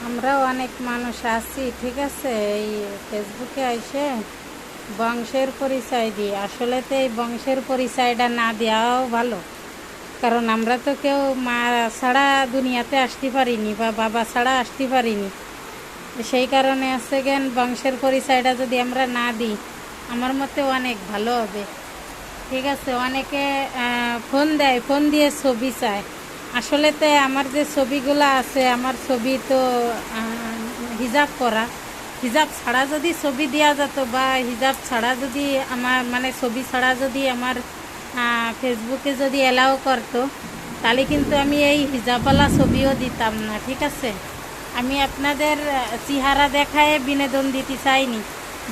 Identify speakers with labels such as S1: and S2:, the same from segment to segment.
S1: আমরাও অনেক মানুষ আছি, ঠিক আছে, এই ফেসবুকে এসে বংশের পরিচয় দিই। আসলে তো এই বংশের পরিচয়টা না দেওয়াও ভালো, কারণ আমরা তো কেউ মা ছাড়া দুনিয়াতে আসতে পারিনি বা বাবা ছাড়া আসতে পারিনি। সেই কারণে আছে গেন বংশের পরিচয়টা যদি আমরা না দিই, আমার মতে অনেক ভালো হবে। ঠিক আছে, অনেকে ফোন দেয়, ফোন দিয়ে ছবি চায়। আসলে তো আমার যে ছবিগুলো আছে, আমার ছবি তো হিজাব করা। হিজাব ছাড়া যদি ছবি দেওয়া যেত বা হিজাব ছাড়া যদি আমার মানে ছবি ছাড়া যদি আমার ফেসবুকে যদি অ্যালাউ করতো, তাহলে কিন্তু আমি এই হিজাবওয়ালা ছবিও দিতাম না। ঠিক আছে, আমি আপনাদের চেহারা দেখায় বিনোদন দিতে চাইনি।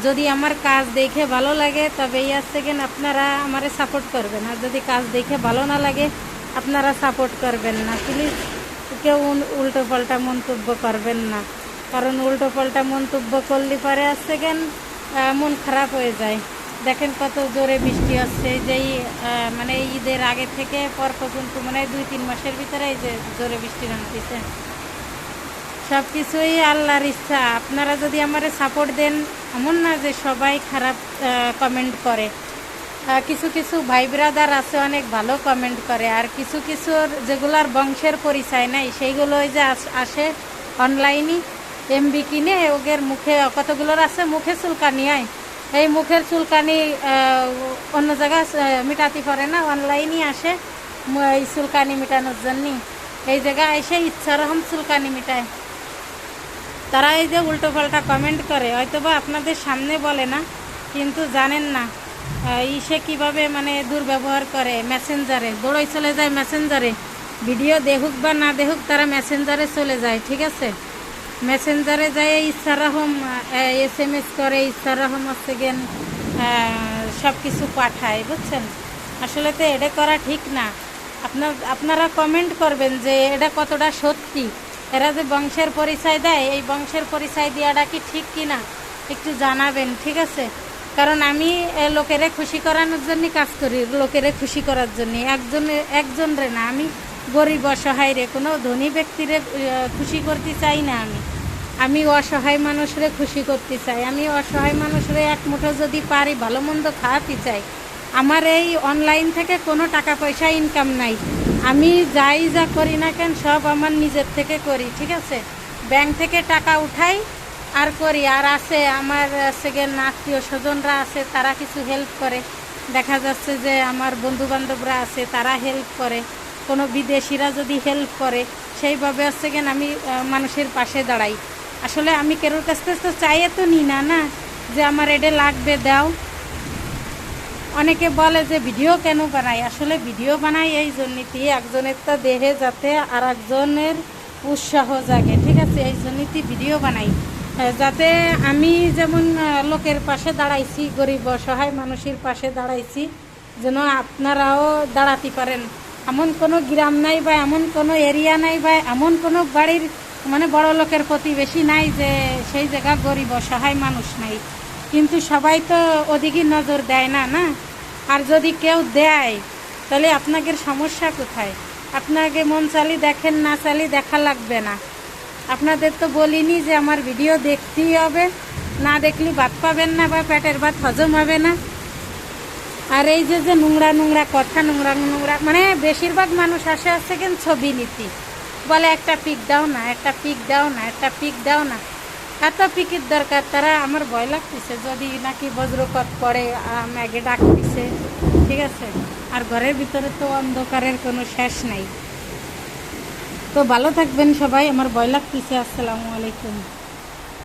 S1: যদি আমার কাজ দেখে ভালো লাগে তবে এই সেকেন্ড আপনারা আমারে সাপোর্ট করবেন, আর যদি কাজ দেখে ভালো না লাগে আপনারা সাপোর্ট করবেন না। প্লিজ কেউ উল্টো পাল্টা মন্তব্য করবেন না, কারণ উল্টো পাল্টা মন্তব্য করলে পরে সেকেন্ড মন খারাপ হয়ে যায়। দেখেন কত জোরে বৃষ্টি হচ্ছে, যেই মানে ঈদের আগে থেকে পর পর্যন্ত মানে 2-3 মাসের ভিতরে এই যে জোরে বৃষ্টি নামতেছে। সব কিছুই আল্লাহর ইচ্ছা। আপনারা যদি আমারে সাপোর্ট দেন, এমন না যে সবাই খারাপ কমেন্ট করে। কিছু কিছু ভাই ব্রাদার আছে অনেক ভালো কমেন্ট করে, আর কিছু কিছু যেগুলার বংশের পরিচয় নাই সেইগুলো ওই যে আসে অনলাইনে এমবি কিনে ওদের মুখে কতগুলোর আছে মুখে চুলকানি হয়। এই মুখের চুলকানি অন্য জায়গায় মিটাতে পারে না, অনলাইনে আসে এই চুলকানি মেটানোর জন্যই। এই জায়গায় এসে ইচ্ছারকম চুলকানি মিটায়। তারা এই যে উল্টো পাল্টা কমেন্ট করে, হয়তো বা আপনাদের সামনে বলে না, কিন্তু জানেন না সে কীভাবে মানে দুর্ব্যবহার করে। মেসেঞ্জারে দৌড়াই চলে যায়, মেসেঞ্জারে ভিডিও দেখুক বা না দেখুক তারা মেসেঞ্জারে চলে যায়। ঠিক আছে, মেসেঞ্জারে যায় ইচ্ছারকম SMS করে, ইচ্ছারকম হচ্ছে গেন সব কিছু পাঠায়, বুঝছেন। আসলে তো এটা করা ঠিক না। আপনারা কমেন্ট করবেন যে এটা কতটা সত্যি। এরা যে বংশের পরিচয় দেয়, এই বংশের পরিচয় দেওয়াটা কি ঠিক কি না একটু জানাবেন। ঠিক আছে, কারণ আমি লোকেরে খুশি করানোর জন্য কাজ করি, লোকেরে খুশি করার জন্য। একজনরে না, আমি গরিব অসহায় রে, কোনো ধনী ব্যক্তিরে খুশি করতে চাই না। আমি অসহায় মানুষরে খুশি করতে চাই। আমি অসহায় মানুষরে এক মুঠো যদি পারি ভালো মন্দ খাওয়াতে চাই। আমার এই অনলাইন থেকে কোনো টাকা পয়সা ইনকাম নাই। আমি যাই যা করি না কেন সব আমার নিজের থেকে করি। ঠিক আছে, ব্যাংক থেকে টাকা উঠাই আর করি। আর আছে আমার সেকেন্ড আত্মীয় স্বজনরা আছে, তারা কিছু হেল্প করে। দেখা যাচ্ছে যে আমার বন্ধুবান্ধবরা আছে, তারা হেল্প করে। কোনো বিদেশিরা যদি হেল্প করে, সেইভাবে সেকেন্ড আমি মানুষের পাশে দাঁড়াই। আসলে আমি কেরোর কাছ থেকে তো চাইয়ে তো নিই না, না যে আমার এটা লাগবে দাও। অনেকে বলে যে ভিডিও কেন বানাই, আসলে ভিডিও বানাই এই জন্যই একজনের তো দেহে যাতে আর একজনের উৎসাহ জাগে। ঠিক আছে, এই জন্যই ভিডিও বানাই, যাতে আমি যেমন লোকের পাশে দাঁড়াইছি, গরিব অসহায় মানুষের পাশে দাঁড়াইছি, যেন আপনারাও দাঁড়াতে পারেন। এমন কোনো গ্রাম নাই বা এমন কোনো এরিয়া নাই বা এমন কোনো বাড়ির মানে বড় লোকের প্রতিবেশী নাই যে সেই জায়গা গরিব অসহায় মানুষ নাই। কিন্তু সবাই তো ওদিকে নজর দেয় না, না। আর যদি কেউ দেয় তাহলে আপনাদের সমস্যা কোথায়? আপনাকে মন চালি দেখেন, না চালি দেখা লাগবে না। আপনাদের তো বলিনি যে আমার ভিডিও দেখতেই হবে, না দেখলে ভাত পাবেন না বা পেটের ভাত হজম হবে না। আর এই যে যে নোংরা নোংরা কথা, নোংরা নোংরা মানে বেশিরভাগ মানুষ আসে কেন ছবি নীতি বলে, একটা পিক দাও না, একটা পিক দাও না, একটা পিক দাও না। এত পিকের দরকার? তারা আমার ভয় লাগতেছে যদি নাকি বজ্রপাত পড়ে ম্যাগে ডাকতেছে। ঠিক আছে, আর ঘরের ভিতরে তো অন্ধকারের কোনো শেষ নাই। তো ভালো থাকবেন সবাই, আমার ভয় লাগতেছে। আসসালামু আলাইকুম।